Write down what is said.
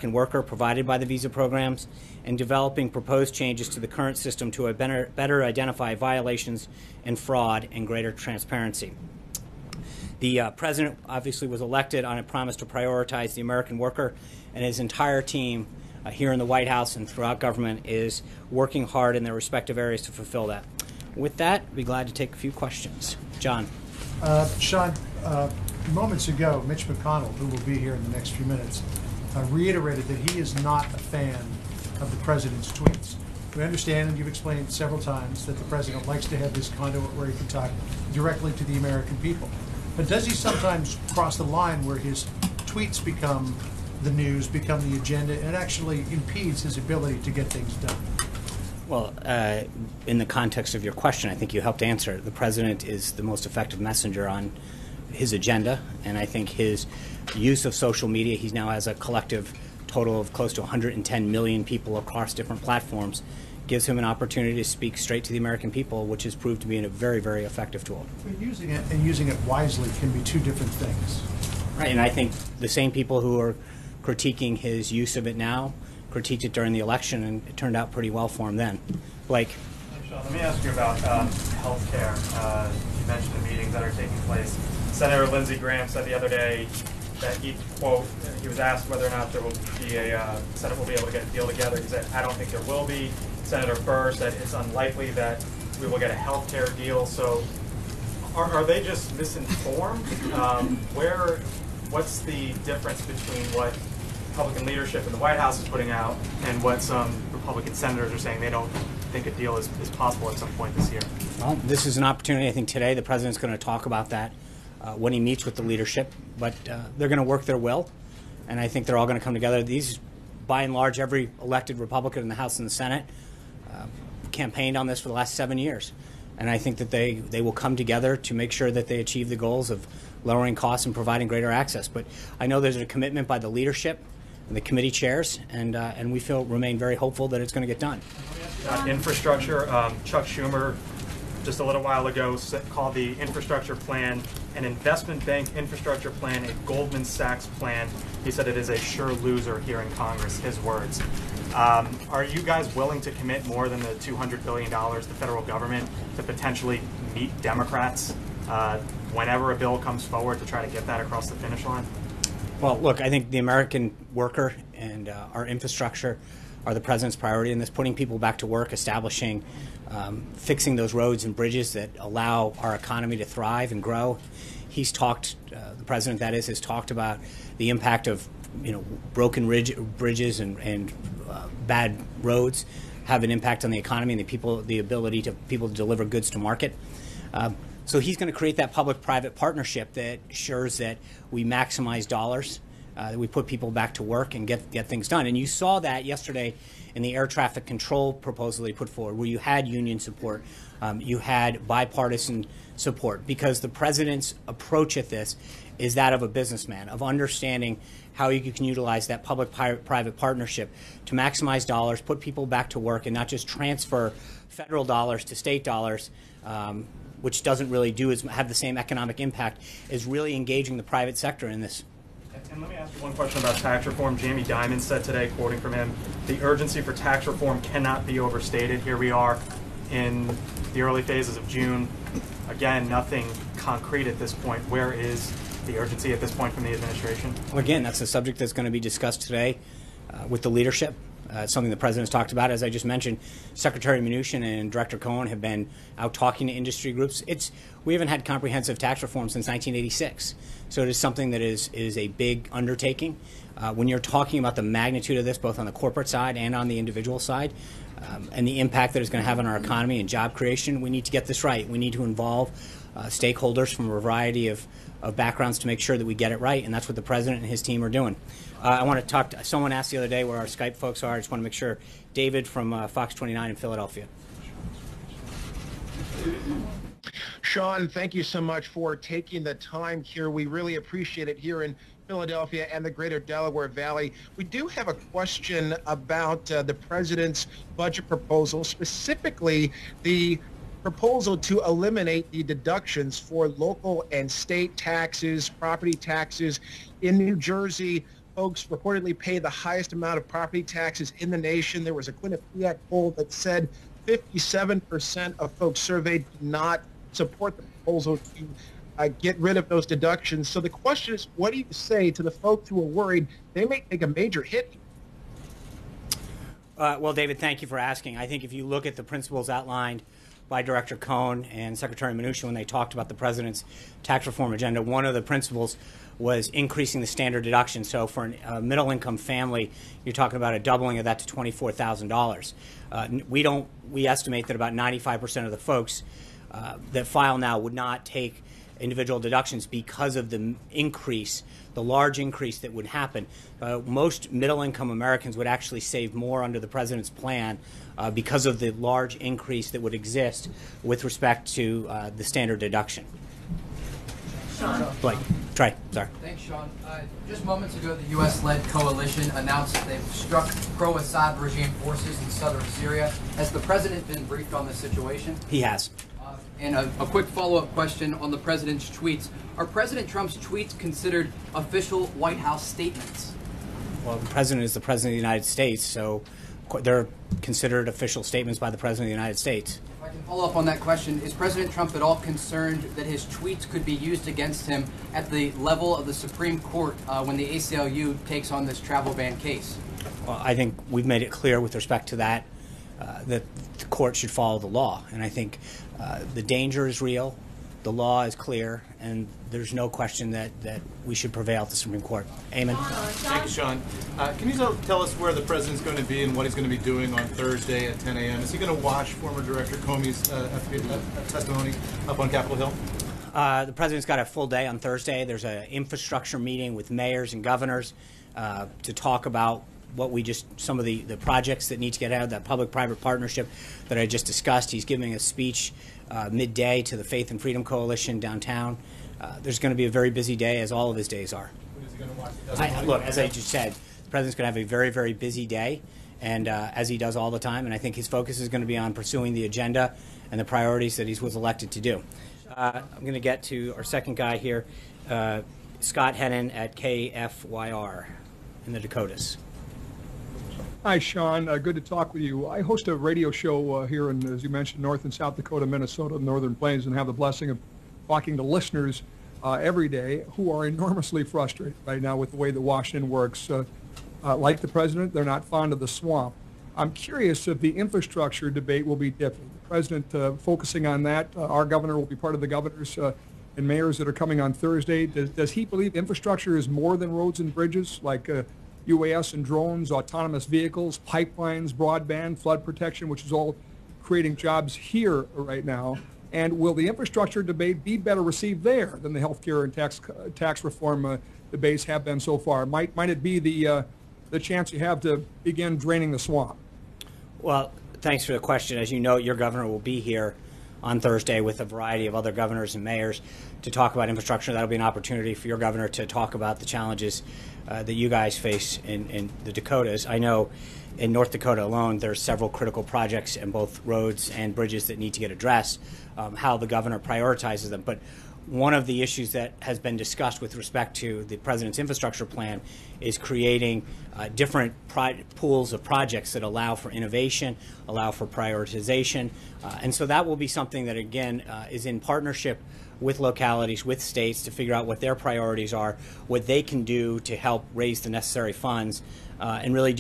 Worker provided by the visa programs and developing proposed changes to the current system to better identify violations and fraud and greater transparency. The president obviously was elected on a promise to prioritize the American worker, and his entire team here in the White House and throughout government is working hard in their respective areas to fulfill that. With that, I'd be glad to take a few questions. John. Sean, moments ago, Mitch McConnell, who will be here in the next few minutes, reiterated that he is not a fan of the president's tweets. We understand, and you've explained several times, that the president likes to have this conduit where he can talk directly to the American people. But does he sometimes cross the line where his tweets become the news, become the agenda, and it actually impedes his ability to get things done? Well, in the context of your question, I think you helped answer. The president is the most effective messenger on his agenda, and I think his use of social media, he now has a collective total of close to 110 million people across different platforms, gives him an opportunity to speak straight to the American people, which has proved to be a very, very effective tool. But using it and using it wisely can be two different things. Right, and I think the same people who are critiquing his use of it now critiqued it during the election, and it turned out pretty well for him then. Blake. Sean, let me ask you about health care. You mentioned the meetings that are taking place. Senator Lindsey Graham said the other day that he, quote, he was asked whether or not there will be Senate will be able to get a deal together. He said, I don't think there will be. Senator Burr said it's unlikely that we will get a health care deal. So are they just misinformed? What's the difference between what Republican leadership in the White House is putting out and what some Republican senators are saying? They don't think a deal is possible at some point this year. Well, this is an opportunity. I think today the president's going to talk about that when he meets with the leadership, but they're going to work their will, and I think they're all going to come together. These, by and large, every elected Republican in the House and the Senate campaigned on this for the last 7 years, and I think that they will come together to make sure that they achieve the goals of lowering costs and providing greater access. But I know there's a commitment by the leadership and the committee chairs, and we remain very hopeful that it's going to get done. Infrastructure, Chuck Schumer just a little while ago called the infrastructure plan an investment bank infrastructure plan, a Goldman Sachs plan. He said it is a sure loser here in Congress, his words. Are you guys willing to commit more than the $200 billion, the federal government, to potentially meet Democrats whenever a bill comes forward to try to get that across the finish line? Well, look, I think the American worker and our infrastructure are the president's priority in this, putting people back to work, establishing, fixing those roads and bridges that allow our economy to thrive and grow. He's talked, the president that is, has talked about the impact of broken bridges and bad roads have an impact on the economy and the ability to people to deliver goods to market. So he's going to create that public-private partnership that ensures that we maximize dollars, that we put people back to work and get things done. And you saw that yesterday in the air traffic control proposal they put forward, where you had union support, you had bipartisan support, because the president's approach at this is that of a businessman, of understanding how you can utilize that public-private partnership to maximize dollars, put people back to work, and not just transfer federal dollars to state dollars, which doesn't really have the same economic impact as really engaging the private sector in this. And let me ask you one question about tax reform. Jamie Dimon said today, quoting from him, the urgency for tax reform cannot be overstated. Here we are in the early phases of June. Again, nothing concrete at this point. Where is the urgency at this point from the administration? Well, again, that's a subject that's going to be discussed today with the leadership. Something the president's talked about. As I just mentioned, Secretary Mnuchin and Director Cohen have been out talking to industry groups. We haven't had comprehensive tax reform since 1986, so it is something that is a big undertaking. When you're talking about the magnitude of this, both on the corporate side and on the individual side, and the impact that it's going to have on our economy and job creation, we need to get this right. We need to involve stakeholders from a variety of backgrounds to make sure that we get it right, and that's what the president and his team are doing. I want to talk to, someone asked the other day where our Skype folks are. I just want to make sure. David from Fox 29 in Philadelphia. Sean, thank you so much for taking the time here. We really appreciate it here in Philadelphia and the greater Delaware Valley. We do have a question about the president's budget proposal, specifically the proposal to eliminate the deductions for local and state taxes, property taxes in New Jersey. folks reportedly pay the highest amount of property taxes in the nation. There was a Quinnipiac poll that said 57% of folks surveyed did not support the proposal to get rid of those deductions. So the question is, what do you say to the folks who are worried they may take a major hit? Well, David, thank you for asking. I think if you look at the principles outlined by Director Cohn and Secretary Mnuchin when they talked about the president's tax reform agenda, one of the principles was increasing the standard deduction. So for a middle-income family, you're talking about a doubling of that to $24,000. We estimate that about 95% of the folks that file now would not take individual deductions because of the increase, the large increase that would happen. Most middle-income Americans would actually save more under the president's plan because of the large increase that would exist with respect to the standard deduction. Blake, sorry. Thanks, Sean. Just moments ago, the U.S.-led coalition announced that they've struck pro-Assad regime forces in southern Syria. Has the president been briefed on this situation? He has. And a quick follow-up question on the president's tweets. Are President Trump's tweets considered official White House statements? Well, the president is the president of the United States, so they're considered official statements by the president of the United States. If I can follow up on that question, is President Trump at all concerned that his tweets could be used against him at the level of the Supreme Court when the ACLU takes on this travel ban case? Well, I think we've made it clear with respect to that that the court should follow the law, and I think the danger is real, the law is clear, and there's no question that we should prevail at the Supreme Court. Amen. Thank you, Sean. Can you tell us where the president's going to be and what he's going to be doing on Thursday at 10 a.m.? Is he going to watch former Director Comey's testimony up on Capitol Hill? The president's got a full day on Thursday. There's an infrastructure meeting with mayors and governors to talk about some of the projects that need to get out of that public-private partnership that I just discussed. He's giving a speech midday to the Faith and Freedom Coalition downtown. There's going to be a very busy day, as all of his days are. Is he going to watch the testimony? Look, as I just said, the president's going to have a very, very busy day, and as he does all the time, and I think his focus is going to be on pursuing the agenda and the priorities that he was elected to do. I'm going to get to our second guy here, Scott Hennon at KFYR in the Dakotas. Hi, Sean. Good to talk with you. I host a radio show here in, as you mentioned, North and South Dakota, Minnesota, Northern Plains, and have the blessing of talking to listeners every day who are enormously frustrated right now with the way that Washington works. Like the president, they're not fond of the swamp. I'm curious if the infrastructure debate will be different. The president focusing on that. Our governor will be part of the governors and mayors that are coming on Thursday. Does he believe infrastructure is more than roads and bridges, like UAS and drones, autonomous vehicles, pipelines, broadband, flood protection, which is all creating jobs here right now? And will the infrastructure debate be better received there than the healthcare and tax reform debates have been so far? Might it be the chance you have to begin draining the swamp? Well, thanks for the question. As you know, your governor will be here on Thursday with a variety of other governors and mayors to talk about infrastructure. That'll be an opportunity for your governor to talk about the challenges that you guys face in the Dakotas. I know in North Dakota alone, there's several critical projects in both roads and bridges that need to get addressed, how the governor prioritizes them. But one of the issues that has been discussed with respect to the president's infrastructure plan is creating different pools of projects that allow for innovation, allow for prioritization. And so that will be something that, again, is in partnership with localities, with states, to figure out what their priorities are, what they can do to help raise the necessary funds, and really do